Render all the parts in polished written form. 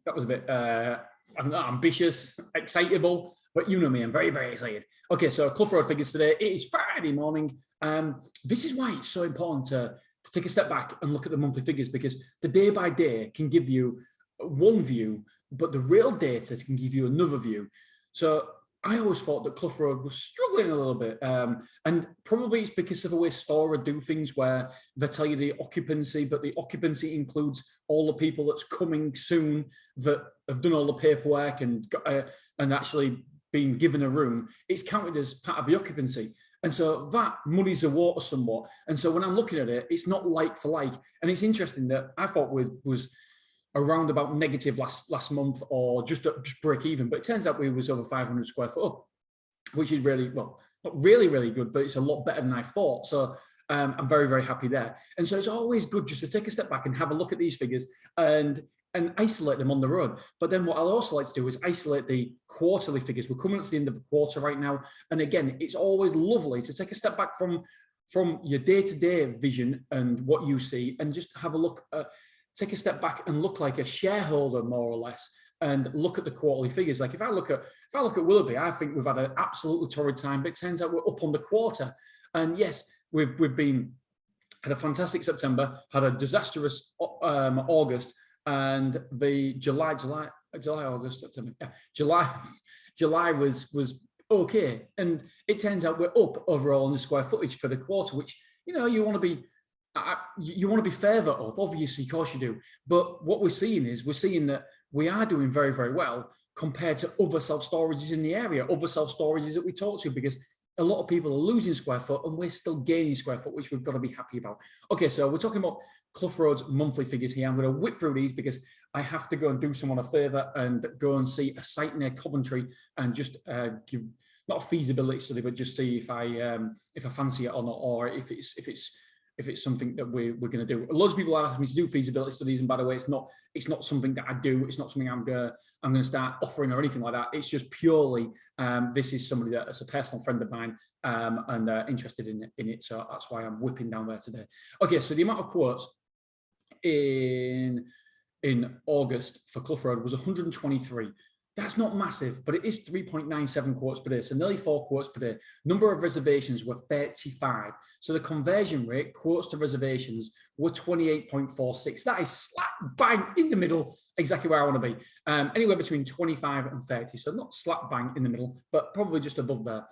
that was a bit, I don't know, ambitious, excitable, but you know me, I'm very, very excited. Okay, so Clough Rd figures today. It is Friday morning. This is why it's so important to take a step back and look at the monthly figures, because the day by day can give you one view, but the real data can give you another view. So I always thought that Clough Rd was struggling a little bit, and probably it's because of the way Clough Rd do things, where they tell you the occupancy, but the occupancy includes all the people that's coming soon that have done all the paperwork and actually been given a room. It's counted as part of the occupancy. And so that muddies the water somewhat. And so when I'm looking at it, it's not like for like. And it's interesting that I thought was around about negative last month, or just break even. But it turns out we was over 500 square foot up, which is really, well, not really, really good, but it's a lot better than I thought. So I'm very, very happy there. And so it's always good just to take a step back and have a look at these figures and isolate them on their own. But then what I'll also like to do is isolate the quarterly figures. We're coming up to the end of the quarter right now. And again, it's always lovely to take a step back from your day-to-day vision and what you see, and just have a look at, take a step back and look like a shareholder, more or less, and look at the quarterly figures. Like if I look at Willoughby, I think we've had an absolutely torrid time, but it turns out we're up on the quarter. And yes, we've had a fantastic September, had a disastrous August, and the July, August, September, yeah, July was okay. And it turns out we're up overall in the square footage for the quarter, which, you know, you want to be further up, obviously, of course you do. But what we're seeing that we are doing very, very well compared to other self-storages in the area, other self-storages that we talk to, because a lot of people are losing square foot and we're still gaining square foot, which we've got to be happy about. Okay, so we're talking about Clough Rd's monthly figures here. I'm going to whip through these because I have to go and do someone a favour and go and see a site near Coventry and just give, not a feasibility study, but just see if I fancy it or not, or if it's something that we're going to do. Loads of people ask me to do feasibility studies, and by the way, it's not something that I do. It's not something I'm going to start offering or anything like that. It's just purely this is somebody that's a personal friend of mine and interested in it. So that's why I'm whipping down there today. Okay, so the amount of quotes in August for Clough Rd was 123. That's not massive, but it is 3.97 quotes per day, so nearly 4 quotes per day. Number of reservations were 35. So the conversion rate, quotes to reservations, were 28.46. That is slap bang in the middle, exactly where I want to be. Anywhere between 25 and 30, so not slap bang in the middle, but probably just above there.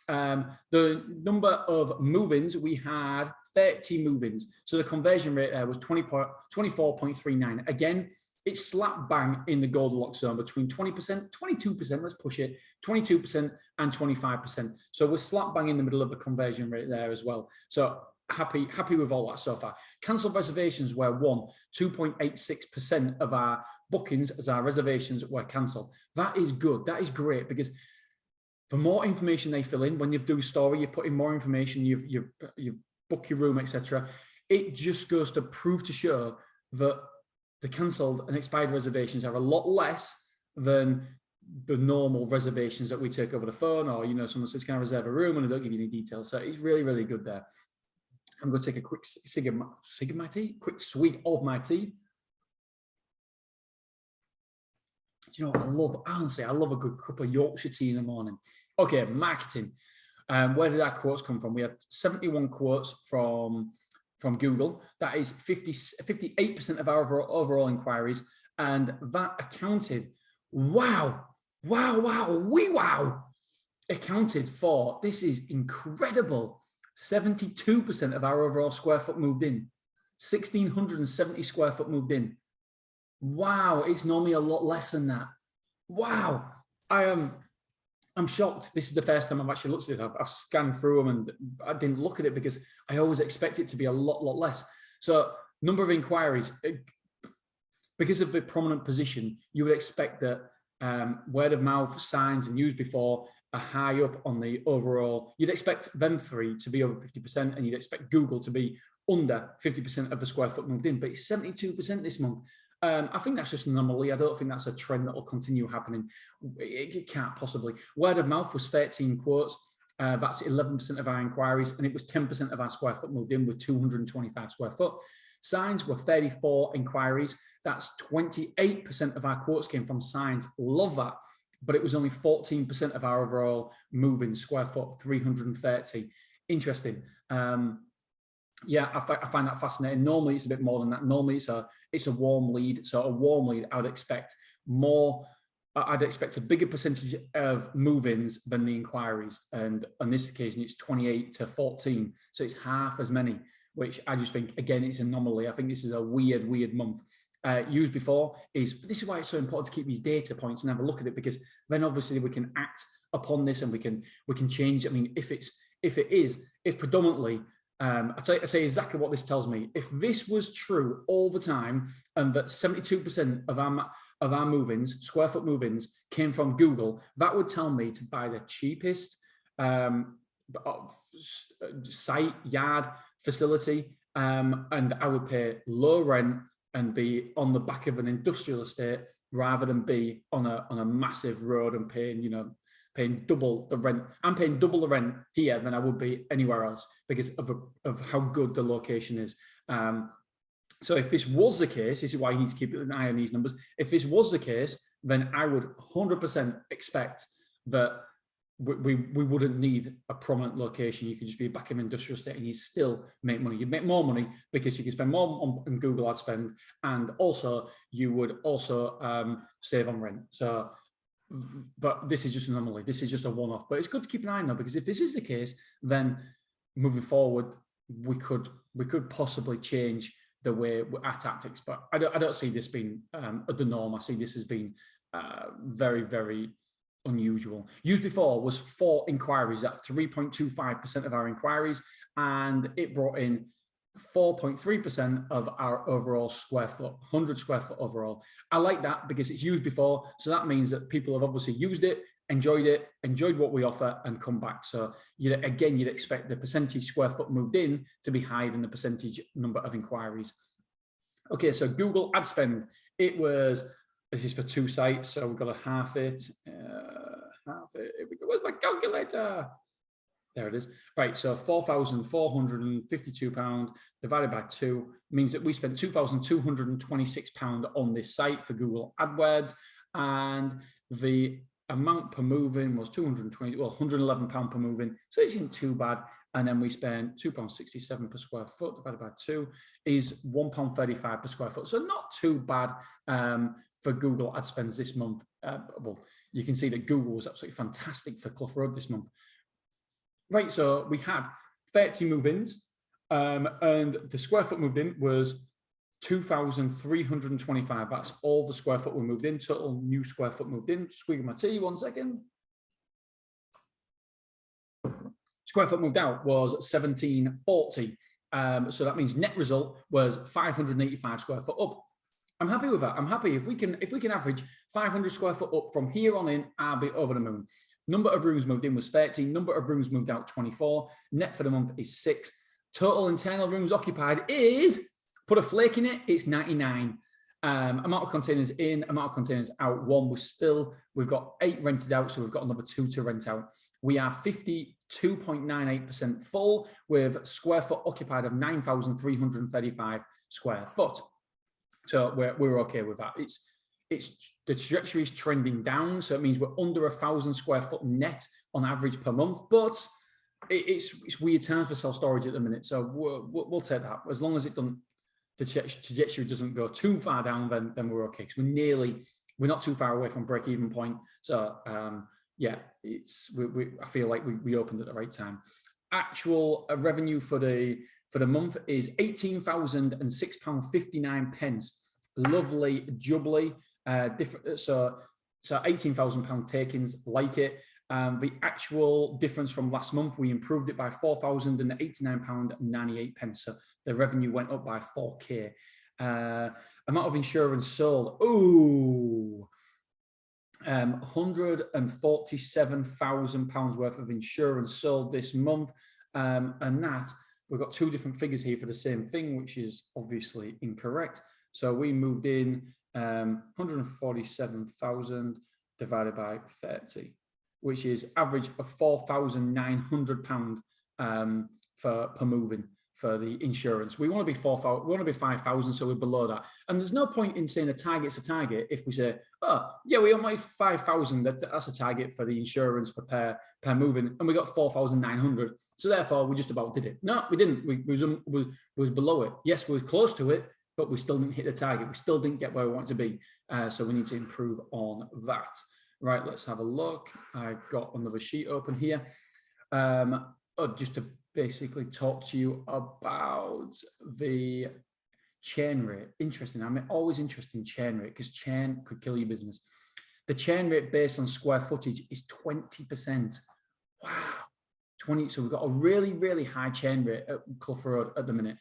The number of move-ins, we had 30 move-ins. So the conversion rate there was 24.39. Again, it's slap bang in the Goldilocks zone between 20%, 22%, let's push it, 22% and 25%. So we're slap bang in the middle of the conversion rate there as well. So happy with all that so far. Cancelled reservations were 2.86% of our bookings as our reservations were cancelled. That is good. That is great, because the more information they fill in, when you do a story, you put in more information, you book your room, etc. It just goes to prove to show that the cancelled and expired reservations are a lot less than the normal reservations that we take over the phone, or, you know, someone says, can I reserve a room, and I don't give you any details. So it's really, really good there. I'm going to take a quick swig of my tea. Do you know, honestly, I love a good cup of Yorkshire tea in the morning. Okay, marketing. Where did our quotes come from? We had 71 quotes from Google. That is 58% of our overall inquiries, and that accounted, accounted for, this is incredible, 72% of our overall square foot moved in, 1,670 square foot moved in. Wow, it's normally a lot less than that. Wow, I'm shocked. This is the first time I've actually looked at it. I've scanned through them and I didn't look at it because I always expect it to be a lot less. So number of inquiries, because of the prominent position, you would expect that word of mouth, signs and used before are high up on the overall. You'd expect them three to be over 50%, and you'd expect Google to be under 50% of the square foot moved in, but it's 72% this month. I think that's just an anomaly. I don't think that's a trend that will continue happening. It can't possibly. Word of mouth was 13 quotes. That's 11% of our inquiries, and it was 10% of our square foot moved in with 225 square foot. Signs were 34 inquiries. That's 28% of our quotes came from signs. Love that. But it was only 14% of our overall move-in square foot, 330. Interesting. Yeah, I find that fascinating. Normally it's a bit more than that. Normally it's a warm lead. So a warm lead, I would expect more. I'd expect a bigger percentage of move-ins than the inquiries. And on this occasion, it's 28 to 14. So it's half as many, which I just think, again, it's an anomaly. I think this is a weird month. Used before is, this is why it's so important to keep these data points and have a look at it, because then obviously we can act upon this and we can change it. I mean, if predominantly, I say exactly what this tells me. If this was true all the time, and that 72% of our move-ins, square foot move-ins, came from Google, that would tell me to buy the cheapest site, yard, facility, and I would pay low rent and be on the back of an industrial estate rather than be on a massive road and paying double the rent. I'm paying double the rent here than I would be anywhere else because of how good the location is. So if this was the case, this is why you need to keep an eye on these numbers. If this was the case, then I would 100% expect that we wouldn't need a prominent location. You could just be back in an industrial estate and you still make money. You'd make more money because you can spend more on Google ad spend, and also you would also save on rent. So, but this is just an anomaly. This is just a one-off. But it's good to keep an eye on that, because if this is the case, then moving forward, we could possibly change the way our tactics. But I don't see this being the norm. I see this as being very, very unusual. Used before was 4 inquiries. That's 3.25% of our inquiries, and it brought in 4.3% of our overall square foot, 100 square foot overall. I like that because it's used before, so that means that people have obviously used it, enjoyed what we offer, and come back. So you'd expect the percentage square foot moved in to be higher than the percentage number of inquiries. Okay, so Google ad spend, this is for 2 sites, so we've got to half it. Here we go. Where's my calculator? There it is. Right, so £4,452 divided by 2 means that we spent £2,226 on this site for Google AdWords, and the amount per move-in was £111 per move-in, so it isn't too bad. And then we spent £2.67 per square foot divided by 2 is £1.35 per square foot. So not too bad for Google ad spends this month. Well, you can see that Google was absolutely fantastic for Clough Rd this month. Right, so we had 30 move-ins, and the square foot moved in was 2,325. That's all the square foot we moved in. Total new square foot moved in. Squeaking my tea, 1 second. Square foot moved out was 1,740. So that means net result was 585 square foot up. I'm happy with that. I'm happy if we can average 500 square foot up from here on in, I'll be over the moon. Number of rooms moved in was 13. Number of rooms moved out 24. Net for the month is 6. Total internal rooms occupied is, put a flake in it, it's 99. Amount of containers in, amount of containers out, 1. We've got 8 rented out, so we've got another 2 to rent out. We are 52.98% full with square foot occupied of 9,335 square foot. So we're okay with that. It's the trajectory is trending down, so it means we're under 1,000 square foot net on average per month. But it's weird times for self-storage at the minute, so we'll take that as long as it doesn't. The trajectory doesn't go too far down, then we're okay, because we're not too far away from break-even point. So yeah, I feel like we opened at the right time. Actual revenue for the month is £18,006.59. Lovely jubbly, different. So £18,000 takings, like it. The actual difference from last month, we improved it by £4,089.98. So the revenue went up by 4K. Amount of insurance sold. Ooh. £147,000 worth of insurance sold this month. And that, we've got 2 different figures here for the same thing, which is obviously incorrect. So we moved in 147,000 divided by 30, which is average of £4,900 per moving. for the insurance. We want to be 4,000, we want to be 5,000, so we're below that. And there's no point in saying a target's a target if we say, oh, yeah, we only 5,000, that's a target for the insurance for per moving, and we got 4,900. So therefore, we just about did it. No, we didn't. We was below it. Yes, we were close to it, but we still didn't hit the target. We still didn't get where we want to be. So we need to improve on that. Right, let's have a look. I've got another sheet open here. Just to basically talk to you about the churn rate. Interesting. I'm always interested in churn rate because churn could kill your business. The churn rate based on square footage is 20%. Wow. 20. So we've got a really, really high churn rate at Clough Road at the minute.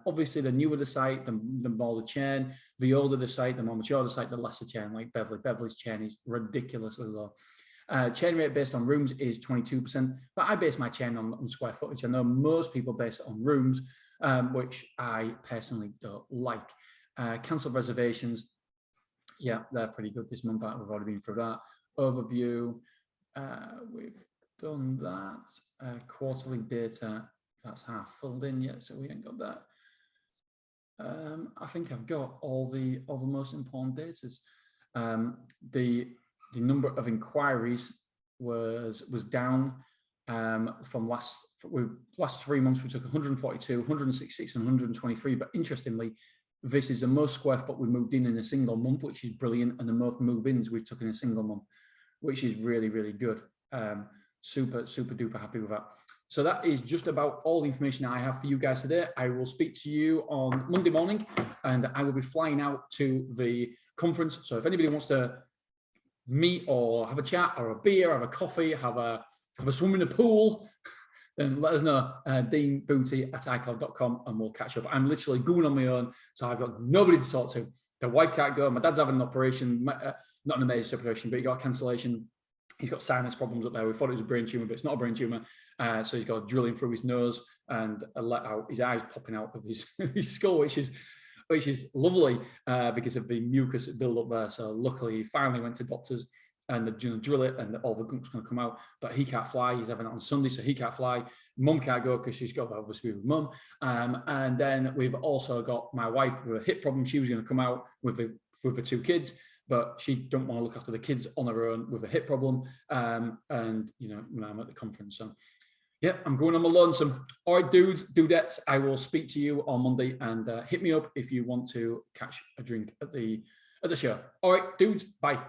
Obviously, the newer the site, the more the churn. The older the site, the more mature the site, the less the churn. Like Beverly. Beverly's churn is ridiculously low. Churn rate based on rooms is 22%, but I base my churn on square footage. I know most people base it on rooms, which I personally don't like. Cancelled reservations, yeah, they're pretty good this month. We've already been through that. Overview, we've done that. Quarterly data, that's half filled in yet, so we ain't got that. I think I've got all the most important data. The number of inquiries was down from last 3 months. We took 142, 166, and 123. But interestingly, this is the most square foot we moved in a single month, which is brilliant, and the most move-ins we took in a single month, which is really, really good. Super duper happy with that. So that is just about all the information I have for you guys today. I will speak to you on Monday morning, and I will be flying out to the conference. So if anybody wants to meet or have a chat or a beer, have a coffee, have a swim in the pool, then let us know. deanbooty@icloud.com, and we'll catch up. I'm literally going on my own, so I've got nobody to talk to. The wife can't go. My dad's having an operation, not an emergency operation, but he got a cancellation. He's got sinus problems up there. We thought it was a brain tumor, but it's not a brain tumor. So he's got a drilling through his nose and let out his eyes popping out of his skull, which is lovely because of the mucus build up there. So luckily, he finally went to doctors and they're going to drill it, and all the gunk's going to come out. But he can't fly. He's having it on Sunday, so he can't fly. Mum can't go because she's got obviously with mum. And then we've also got my wife with a hip problem. She was going to come out with the 2 kids, but she don't want to look after the kids on her own with a hip problem. And you know, when I'm at the conference, so yeah, I'm going on my lonesome. All right, dudes, dudettes, I will speak to you on Monday, and hit me up if you want to catch a drink at the show. All right, dudes, bye.